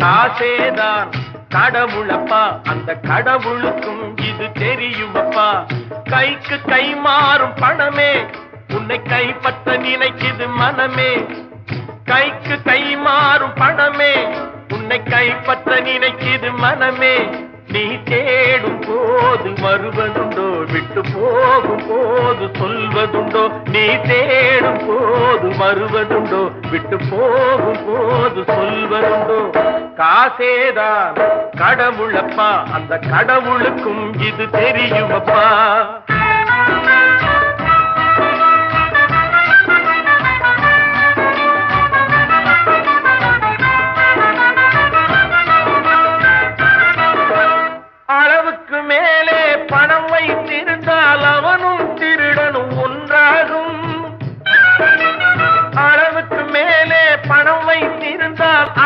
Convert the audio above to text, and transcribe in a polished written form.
காசேதான் கடவுளப்பா, அந்த கடவுளுக்கும் இது தெரியுமப்பா. கைக்கு கை மாறும் பணமே உன்னை கைப்பற்ற நினைக்குது மனமே. கைக்கு கை மாறும் பணமே உன்னை கைப்பற்ற நினைக்குது மனமே. நீ தேடும் போது வருவதுண்டோ, விட்டு போகும் போது சொல்வதுண்டோ. நீ தேடும் போது வருவதுண்டோ, விட்டு போகும் போது சொல்வதுண்டோ. காசேதான் கடவுளப்பா, அந்த கடவுளுக்கும் இது தெரியுமப்பா.